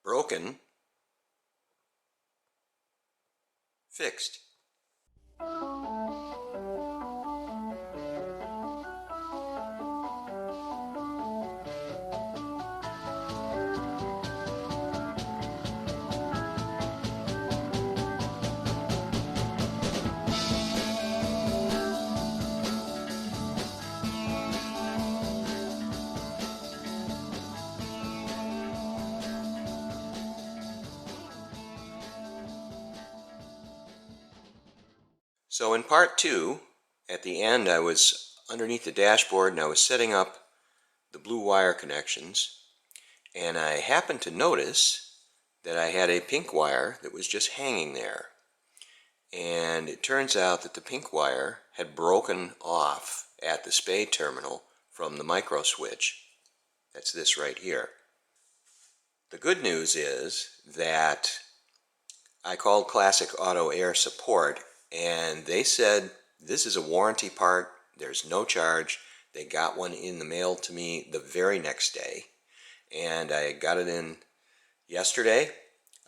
broken, fixed. So in part two, at the end, I was underneath the dashboard and I was setting up the blue wire connections, and I happened to notice that I had a pink wire that was just hanging there. And it turns out that the pink wire had broken off at the spade terminal from the micro switch. That's this right here. The good news is that I called Classic Auto Air Support, and they said this is a warranty part, there's no charge. They got one in the mail to me the very next day, and I got it in yesterday.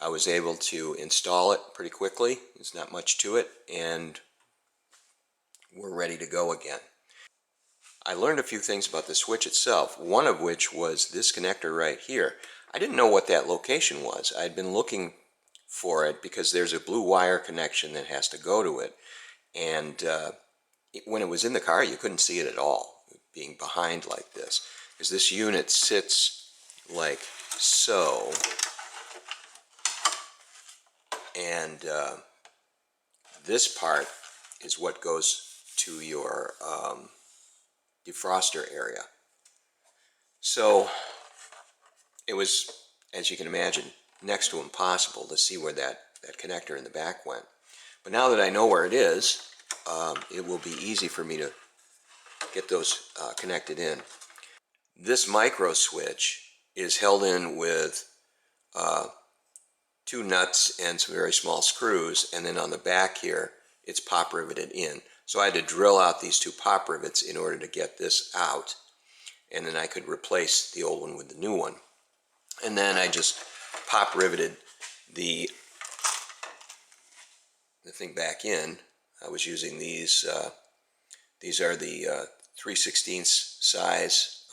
I was able to install it pretty quickly. There's not much to it, and we're ready to go again. I learned a few things about the switch itself, one of which was this connector right here. I didn't know what that location was. I'd been looking for it because there's a blue wire connection that has to go to it, and when it was in the car you couldn't see it at all, being behind like this, because this unit sits like so, and this part is what goes to your defroster area. So it was, as you can imagine, next to impossible to see where that connector in the back went. But now that I know where it is, it will be easy for me to get those connected in. This micro switch is held in with two nuts and some very small screws, and then on the back here it's pop riveted in. So I had to drill out these two pop rivets in order to get this out, and then I could replace the old one with the new one. And then I just pop riveted the thing back in. I was using these are the 3/16 size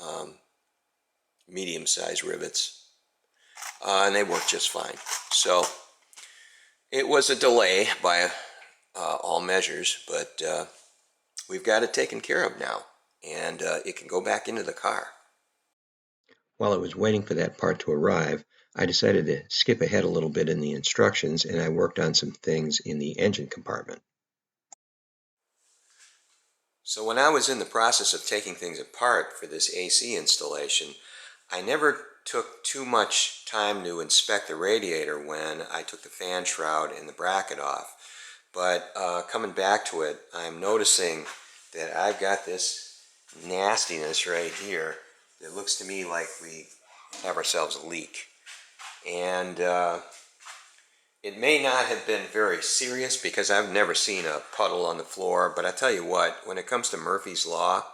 medium size rivets, and they work just fine. So it was a delay by all measures, but we've got it taken care of now, and it can go back into the car. While I was waiting for that part to arrive, I decided to skip ahead a little bit in the instructions, and I worked on some things in the engine compartment. So when I was in the process of taking things apart for this AC installation, I never took too much time to inspect the radiator when I took the fan shroud and the bracket off. But coming back to it, I'm noticing that I've got this nastiness right here that looks to me like we have ourselves a leak. And it may not have been very serious because I've never seen a puddle on the floor, but I tell you what, when it comes to Murphy's Law,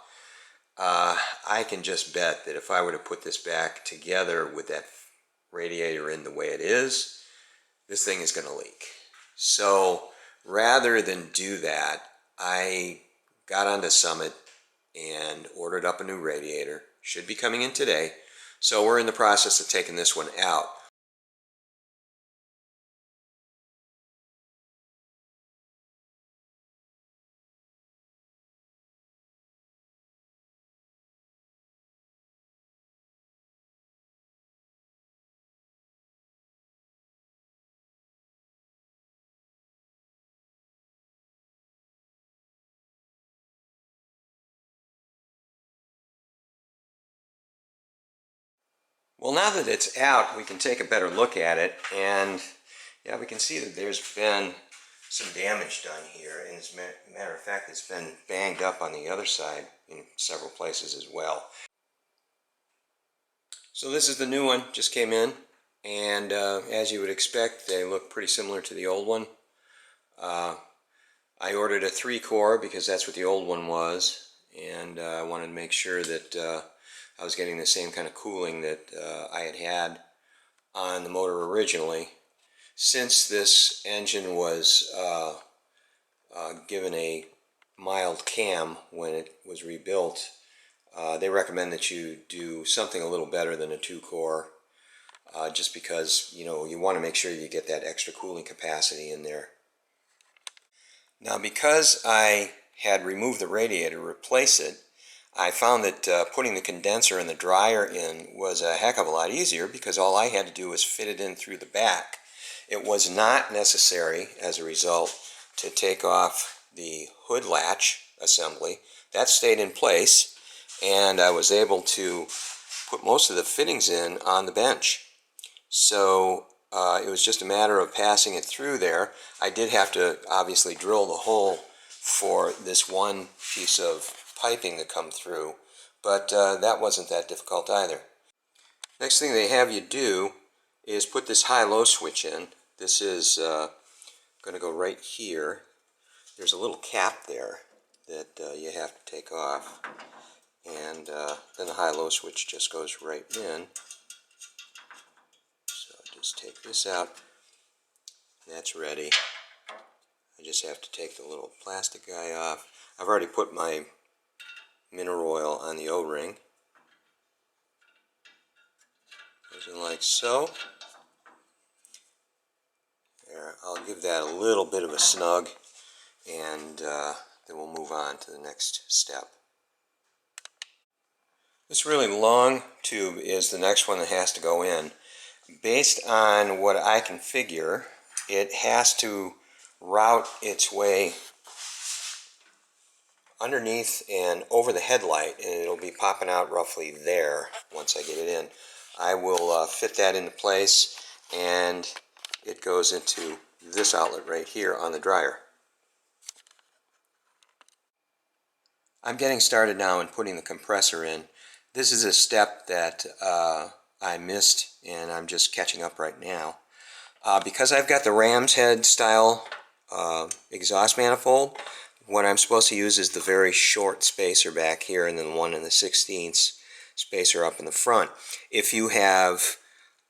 I can just bet that if I were to put this back together with that radiator in the way it is, this thing is going to leak. So rather than do that, I got onto Summit and ordered up a new radiator. Should be coming in today. So we're in the process of taking this one out. Well, now that it's out, we can take a better look at it, and yeah, we can see that there's been some damage done here, and as a matter of fact, it's been banged up on the other side in several places as well. So this is the new one, just came in, and as you would expect, they look pretty similar to the old one. I ordered a 3-core because that's what the old one was, and I wanted to make sure that I was getting the same kind of cooling that I had on the motor originally. Since this engine was given a mild cam when it was rebuilt, they recommend that you do something a little better than a 2-core, just because you want to make sure you get that extra cooling capacity in there. Now, because I had removed the radiator to replace it, I found that putting the condenser and the dryer in was a heck of a lot easier, because all I had to do was fit it in through the back. It was not necessary, as a result, to take off the hood latch assembly. That stayed in place, and I was able to put most of the fittings in on the bench. So it was just a matter of passing it through there. I did have to obviously drill the hole for this one piece of piping to come through, but that wasn't that difficult either. Next thing they have you do is put this high-low switch in. This is going to go right here. There's a little cap there that you have to take off, and then the high-low switch just goes right in. So just take this out. That's ready. I just have to take the little plastic guy off. I've already put my mineral oil on the O-ring. Goes in like so. There, I'll give that a little bit of a snug, and then we'll move on to the next step. This really long tube is the next one that has to go in. Based on what I can figure, it has to route its way underneath and over the headlight, and it'll be popping out roughly there once I get it in. I will fit that into place, and it goes into this outlet right here on the dryer. I'm getting started now in putting the compressor in. This is a step that I missed, and I'm just catching up right now. Because I've got the ram's head style exhaust manifold, what I'm supposed to use is the very short spacer back here, and then the 1 1/16 spacer up in the front. If you have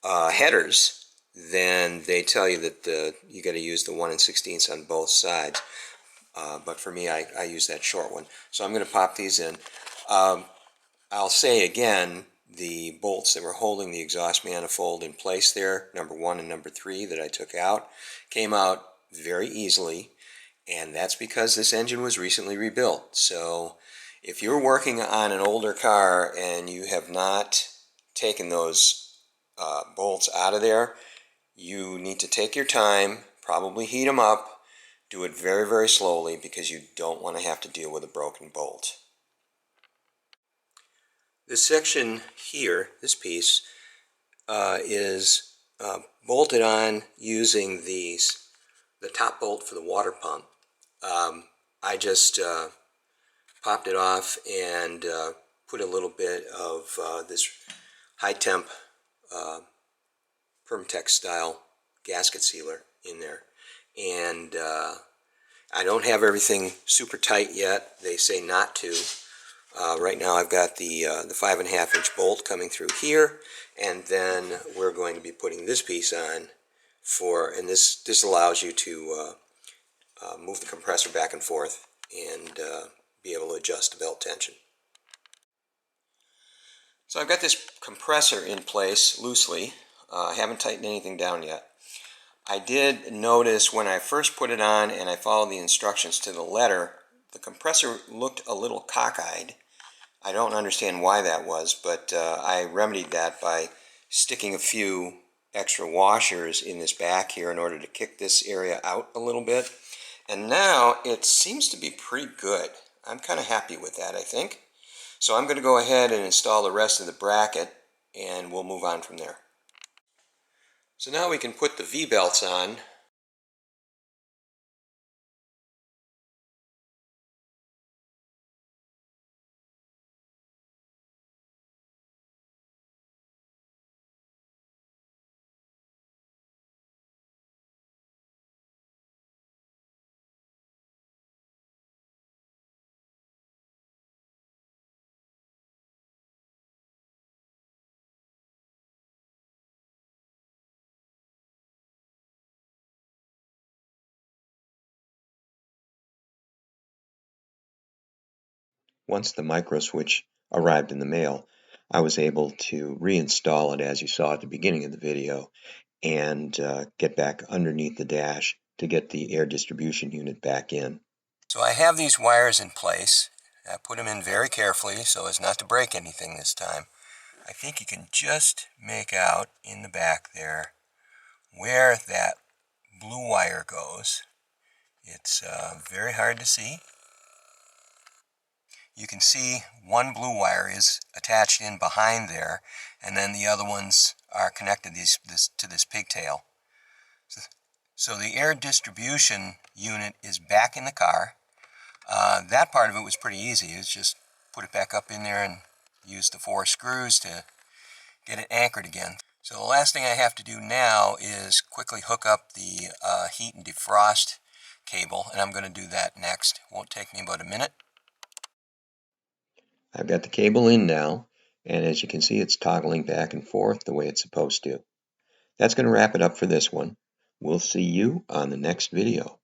headers, then they tell you that you got to use the 1 1/16 on both sides. But for me, I use that short one. So I'm going to pop these in. I'll say again, the bolts that were holding the exhaust manifold in place there, number 1 and number 3 that I took out, came out very easily, and that's because this engine was recently rebuilt. So if you're working on an older car and you have not taken those bolts out of there, you need to take your time, probably heat them up, do it very, very slowly, because you don't want to have to deal with a broken bolt. This section here, this piece, is bolted on using the top bolt for the water pump. I just popped it off and put a little bit of this high temp Permatex style gasket sealer in there, and I don't have everything super tight yet. They say not to. Right now I've got the 5.5 inch bolt coming through here, and then we're going to be putting this piece on and this allows you to move the compressor back and forth and be able to adjust the belt tension. So I've got this compressor in place loosely. I haven't tightened anything down yet. I did notice when I first put it on and I followed the instructions to the letter, the compressor looked a little cockeyed. I don't understand why that was, but I remedied that by sticking a few extra washers in this back here in order to kick this area out a little bit. And now it seems to be pretty good. I'm kind of happy with that, I think. So I'm going to go ahead and install the rest of the bracket, and we'll move on from there. So now we can put the V-belts on. once the micro switch arrived in the mail, I was able to reinstall it as you saw at the beginning of the video and get back underneath the dash to get the air distribution unit back in. So I have these wires in place. I put them in very carefully so as not to break anything this time. I think you can just make out in the back there where that blue wire goes. It's very hard to see. You can see one blue wire is attached in behind there, and then the other ones are connected to this pigtail. So the air distribution unit is back in the car. That part of it was pretty easy. It was just put it back up in there and use the 4 screws to get it anchored again. So the last thing I have to do now is quickly hook up the heat and defrost cable, and I'm going to do that next. It won't take me about a minute. I've got the cable in now, and as you can see, it's toggling back and forth the way it's supposed to. That's going to wrap it up for this one. We'll see you on the next video.